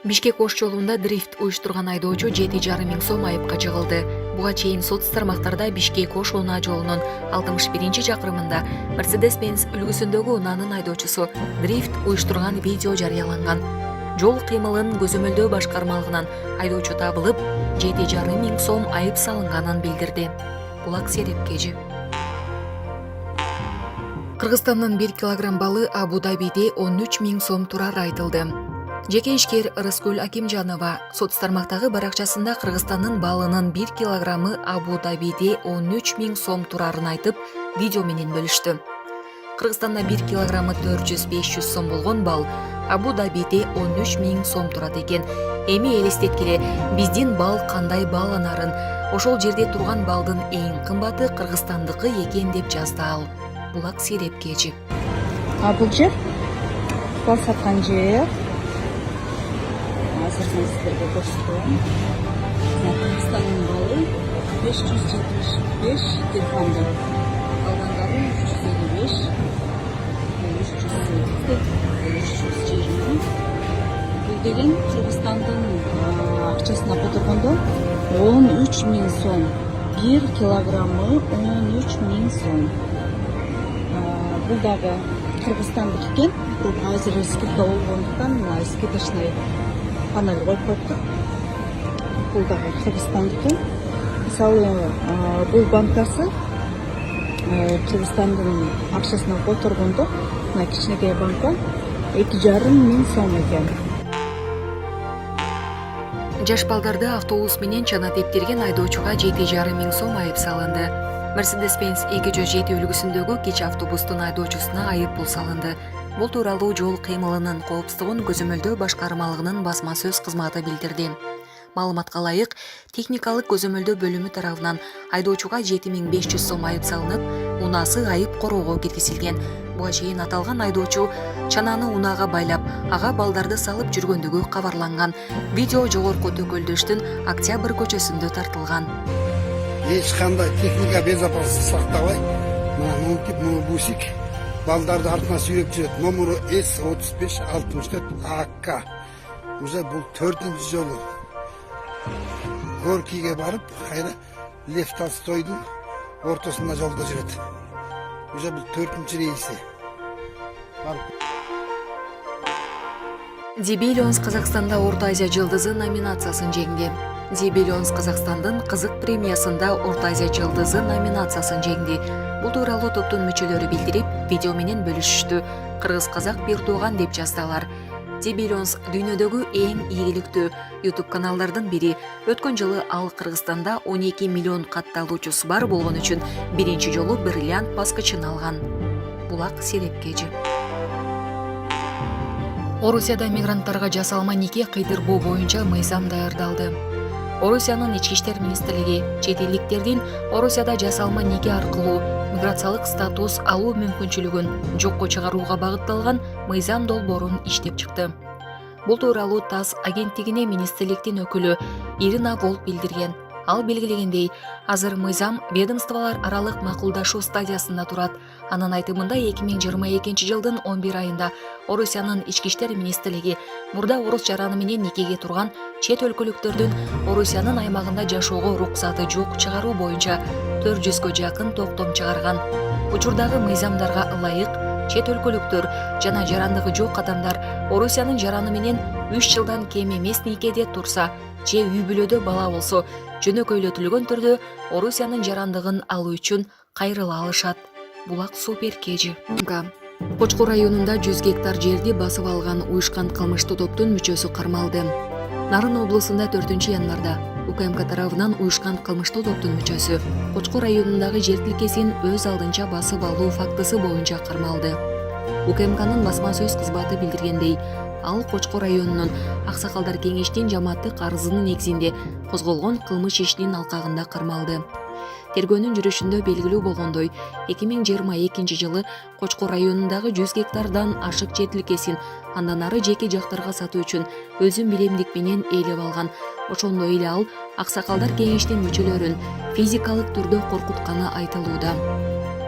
Бишкек Ош жолунда дрифт уюштурган айдоочу 7,5 миң сом айыпка жыгылды. Буга чейин сот тармактарда Бишкек Ош унаа жолунун 61-чакырымында Mercedes-Benz үлгүсүндөгү унаанын айдоочусу дрифт уюштурган видео жарыяланган. Жол кыймылын көзөмөлдөө башкармалыгынан айдоочу табылып, 7,5 миң сом айып салынганын билдирди. Булак Серепкежи. Кыргызстандын 1 килограмм балы Абу-Дабиде 13 миң сом турары айтылды. Жеке ишкер Рыскүл Акимжанова сот тармактагы баракчасында Кыргызстандын балынын 1 килограммы Абу-Дабиде 13 миң сом турарын айтып, видео менен бөлүштү. Кыргызстанда 1 килограммы 400-500 сом болгон бал Абу-Дабиде 13 миң сом турат экен. Эми элестеткиле, биздин бал кандай бааланарын, ошол жерде турган балдын эң кымбаты Кыргызстандыкы экен деп жазды ал. Булак Серепкежи. Бул жер бал саткан жер. Азыр мен сиздерге көрсөтөм. Кыргызстандын балы 575 дирхамда. Калгандары 355, 320. Бул деген Кыргызстандын акчасына которгондо 13 миң сом. 1 килограммы 13 миң сом. Бул дагы Кыргызстандык экен. Азыр скидка болгондуктан скидочный панель коюп коюптур. Бул дагы Кыргызстандык. Мисалы, бул банкасы Кыргызстандын акчасына которгондо, мына кичинекей банка 2,5 миң сом экен. Жаш балдарды автобус менен чана тептирген айдоочуга 7,5 миң сом айып салынды. Mercedes-Benz 207 үлгүсүндөгү кич автобустун айдоочусуна айып пул салынды. Бул тууралуу жол кыймылынын коопсуздугун көзөмөлдөө башкармалыгынын басма сөз кызматы билдирди. Маалыматка ылайык, техникалык көзөмөлдөө бөлүмү тарабынан айдоочуга 7500 сом айып салынып, унаасы айып короого киргизилген. Буга чейин аталган айдоочу чананы унаага байлап, ага балдарды салып жүргөндүгү кабарланган. Видео жогорку Төкөлдөштүн Октябрь көчөсүндө тартылган. Эч кандай техника безопасность сактабай, мына тип бусик балдарды артына сүйрөп жүрөт. Номеру S3564 АК. Уже бул 4-нчү жолу. Горкийге барып, кайра Лев Толстойдун ортосунда жолдо жүрөт. Уже бул 4-нчү рейси. The Billions Казакстанда Орто Азия жылдызы номинациясын жеңди. The Billions Казакстандын кызык премиясында Орто Азия жылдызы номинациясын жеңди. Бул тууралуу топтун мүчөлөрү билдирип, видео менен бөлүшүштү. Кыргыз-казак бир тууган деп жаздылар. The Billions дүйнөдөгү эң ийгиликтүү YouTube каналдардын бири. Өткөн жылы ал Кыргызстанда 12 миллион катталуучусу бар болгон үчүн биринчи жолу бриллиант баскычын алган. Булак Серепкежи. Орусияда мигранттарга жасалма нике кыйдырбоо боюнча мыйзам даярдалды. Орусиянын ички иштер министрлиги чет элдиктердин Орусияда жасалма нике аркылуу миграциялык статус алуу мүмкүнчүлүгүн жокко чыгарууга багытталган мыйзам долбоорун иштеп чыкты. Бул тууралуу ТАСС агенттигине министрликтин өкүлү Ирина Волк билдирген. Ал белгилегендей, азыр мыйзам ведомстволор аралык макулдашуу стадиясында турат. Анын айтымында 2022 жылдын 11 айында Орусиянын ички иштер министрлиги мурда орус жараны менен никеге турган чет өлкөлүктөрдүн Орусиянын аймагында жашоого уруксаты жок чыгаруу боюнча 400гө жакын токтом чыгарган. Учурдагы мыйзамдарга ылайык чет өлкөлүктөр жана жарандыгы жок адамдар Орусиянын жараны менен 3 жылдан кем эмес никеде турса, же үй бүлөдө бала болсо, жөнөкөйлөтүлгөн түрдө Орусиянын жарандыгын алуу үчүн кайрыла алышат. Булак Суперкежи. Кочкор районунда 100 гектар жерди басып алган уюшкан кылмыштуу топтун мүчөсү кармалды. Нарын облусунда 4-январда УКМК тарабынан уюшкан кылмыштуу топтун мүчөсү Кочкор районундагы жер тилкесин өз алдынча басып алуу фактысы боюнча кармалды. УКМКнын басма сөз кызматы билдиргендей, ал Кочкор районунун Аксакалдар кеңештин жамааттык арызынын негизинде козголгон кылмыш ишинин алкагында кармалды. Тергөөнүн жүрүшүндө белгилүү болгондой, 2022 жылы Кочкор районундагы 100 гектардан ашык жер тилкесин андан ары жеке жактарга сатуу үчүн өзүн билемдик менен ээлеп алган. Ошондой эле ал Аксакалдар кеңештин мүчөлөрүн физикалык түрдө коркутканы айтылууда.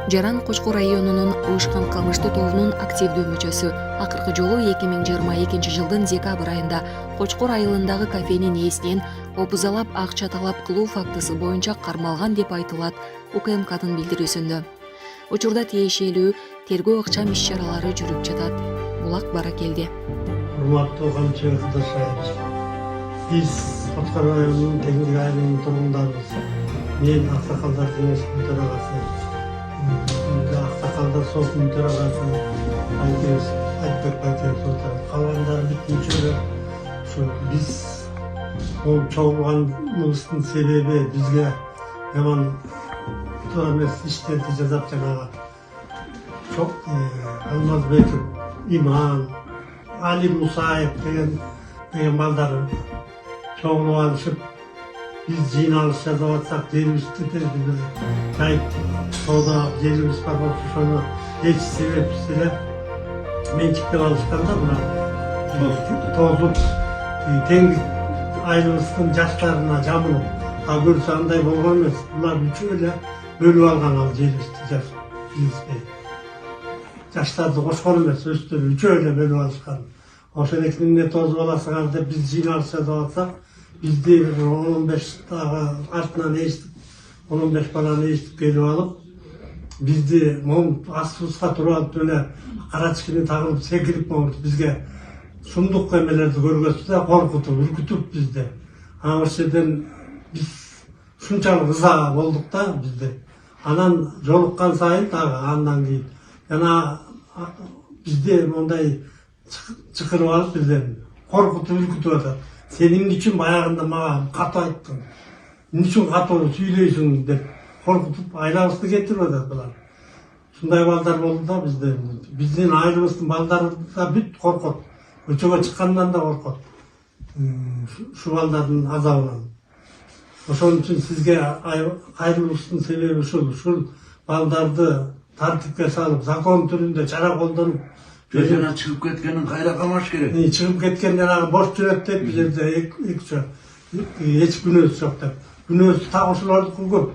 Жаран Кочкор районунун уюшкан кылмыштуу тобунун активдүү мүчөсү. Акыркы жолу 2022 жылдын декабрь айында Кочкор айылындагы кафенин ээсинен опузалап, акча талап кылуу фактысы боюнча кармалган деп айтылат УКМКдын билдирүүсүндө. Учурда тиешелүү тергөө ыкчам иш-чаралары жүрүп жатат. Булак баракелди. Урматтуу камчы кырдаштарыбыз, биз Кочкор районунун Теңир айылынын тургундарыбыз. Мен Аксакалдар кеңешинин төрагасы, Аксакалдар сотунун төрагасы Айтбек Байкенов отурат. Калгандары бүтүнчөлөр ушу биз чогулганыбыздын себеби бизге жаман туура эмес иштерди жасап жанагы Алмазбеков, Иман, Али Мусаев деген балдар чогулуп алышып, биз жыйналыш жасап атсак, жерибизди бизде жайып соода жерибиз бар болчу, ошону эч себепсиз эле менчиктеп алышканда мына тозуп Теңир айылыбыздын жаштарына жабылып, а көрсө андай болгон эмес. Булар үчөө эле бөлүп алган ал жерибизди билбей. Жаштарды кошкон эмес, өздөрү үчөө эле бөлүп алышкан. Ошол экинде тозуп аласыңар деп биз жыйналыш жасап атсак, бизди 15 дагы артынан эстип, 15 баланы эстип келип алып, бизди астыбызга туруп алып эле карачкини тагылып секирип бизге сумдук эмелерди көргөзүп да коркутуп, үркүтүп бизди. Ошол жерден биз ушунчалык ыза болдук да бизде. Анан жолуккан сайын дагы андан кийин жана бизде мондай чакырып алып бизден коркутуп, үркүтүп атат. Сен эмне үчүн баягында мага катуу айттың? Эмне үчүн катуу сүйлөйсүң деп коркутуп айлабызды кетирип атат булар. Ушундай балдар болду да бизде. Биздин айылыбыздын балдары да бүт коркот. Көчөгө чыккандан да коркот. Ушу балдардын азабынан. Ошон үчүн сизге кайрылуубуздун себеби ушул. Ушул балдарды тартипке салып, закон түрүндө чара колдонуп, Жана чыгып кеткенин кайра камаш керек. Чыгып кеткен жанагы бош жүрөт деп бул жерде эч күнөөсү жок деп. Күнөөсү так ошолордуку көп.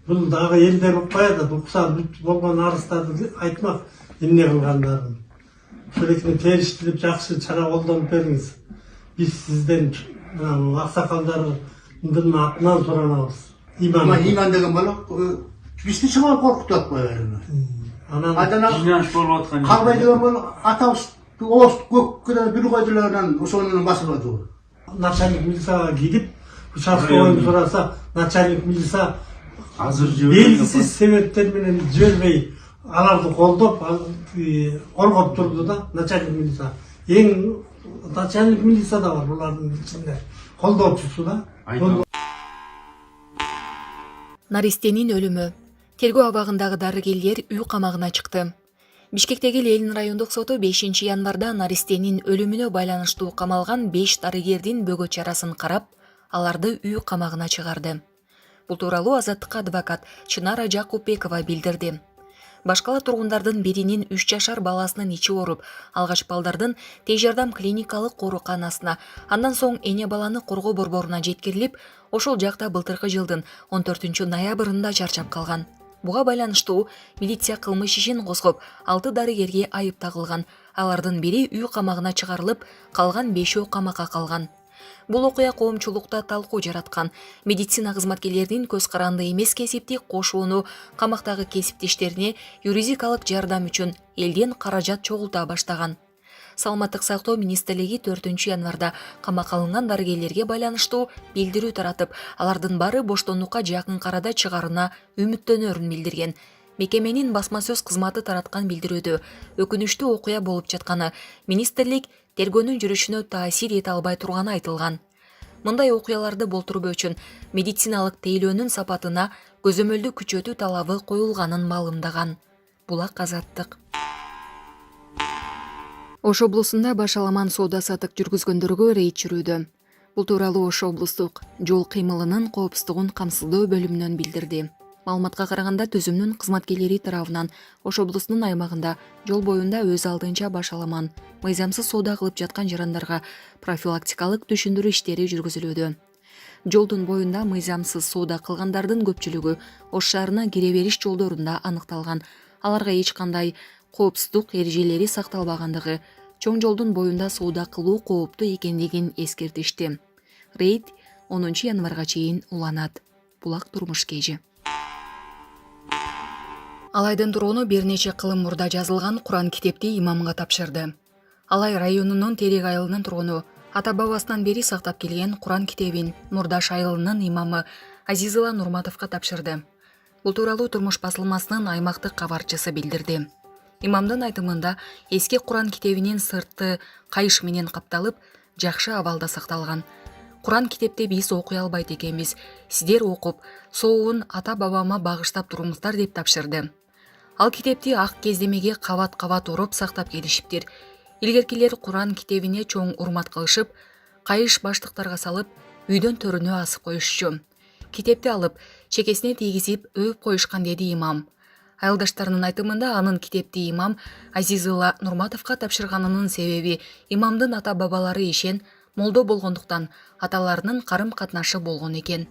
Бул дагы элдер укпай атат, укса бүт болгон арыздарды айтмак эмне кылгандарын. Ошол экини териштирип жакшы чара колдонуп бериңиз. Биз сизден аксакалдардын атынан суранабыз. Иман деген бала бизди чыгып коркутуп атпайбы? Адана жыйналыш болуп аткан. Калбай деген бала атабыз ооз көккө бир койдуларынан ошонун басып атуу. Начальник милицияга кирип, участковойду сураса, начальник милиция Азыр белгисиз себептер менен жибербей аларды колдоп, коргоп турду да начальник милиция. Начальник милиция да бар булардын ичинде. Колдоочусу да. Наристенин өлүмү. Тергөө абагындагы дарыгерлер үй камагына чыкты. Бишкектеги Ленин райондук соту 5 январда Наристенин өлүмүнө байланыштуу камалган 5 дарыгердин бөгөт чарасын карап, аларды үй камагына чыгарды. Бул тууралуу Азаттыкка адвокат Чынара Жакупбекова билдирди. Башкала тургундардын биринин 3 жашар баласынын ичи ооруп, алгач балдардын тез жардам клиникалык ооруканасына, андан соң эне баланы коргоо борборуна жеткирилип, ошол жакта былтыркы жылдын 14 ноябрында чарчап калган. Буга байланыштуу милиция кылмыш ишин козгоп, 6 дарыгерге айып тагылган. Алардын бири үй камагына чыгарылып, калган 5өө камакка калган. Бул окуя коомчулукта талкуу жараткан. Медицина кызматкерлеринин көз каранды эмес кесипти кошууну, камактагы кесиптештерине юридикалык жардам үчүн элден каражат чогулта баштаган. Саламаттык сактоо министрлиги 4 январда камакка алынган дарыгерлерге байланыштуу билдирүү таратып, алардын баары боштондукка жакын арада чыгарына үмүттөнөрүн билдирген. Мекеменин басма сөз кызматы тараткан билдирүүдө өкүнүчтүү окуя болуп жатканы, министрлик тергөөнүн жүрүшүнө таасир эте албай турганы айтылган. Мындай окуяларды болтурбоо үчүн медициналык тейлөөнүн сапатына көзөмөлдү күчөтүү талабы коюлганын маалымдаган. Булак Азаттык. Ош облусунда баш аламан соода сатык жүргүзгөндөргө рейд жүрүүдө. Бул тууралуу Ош облустук жол кыймылынын коопсуздугун камсыздоо бөлүмүнөн билдирди. Маалыматка караганда түзүмнүн кызматкерлери тарабынан Ош облусунун аймагында жол боюнда өз алдынча баш аламан мыйзамсыз соода кылып жаткан жарандарга профилактикалык түшүндүрүү иштери жүргүзүлүүдө. Жолдун боюнда мыйзамсыз соода кылгандардын көпчүлүгү Ош шаарына кире бериш жолдорунда аныкталган. Аларга эч кандай коопсуздук эрежелери сакталбагандыгы, чоң жолдун боюнда соода кылуу кооптуу экендигин эскертишти. Рейд 10 январга чейин уланат. Булак турмуш кежи. Алайдын тургуну бир нече кылым мурда жазылган Куран китепти имамга тапшырды. Алай районунун Терек айылынын тургуну ата-бабасынан бери сактап келген Куран китебин Мурдаш айылынын имамы Азизова Нурматовго тапшырды. Бул тууралуу Турмуш басылмасынын аймактык кабарчысы билдирди. Имамдын айтымында эски Куран китебинин сырты кайыш менен капталып, жакшы абалда сакталган. Куран китепти биз окуй албайт экенбиз. Сиздер окуп, сообун ата-бабама багыштап туруңуздар деп тапшырды. Ал китепти ак кездемеге кабат-кабат уруп сактап келишиптир. Илгеркилер Куран китебине чоң урмат кылышып, кайыш баштыктарга салып, үйдөн төрүнө асып коюшчу. Китепти алып, чекесине тийгизип өп коюшкан деди имам. Айылдаштарынын айтымында анын китепти имам Азизова Нурматовго тапшырганынын себеби имамдын ата-бабалары ишен молдо болгондуктан аталарынын карым-катнашы болгон экен.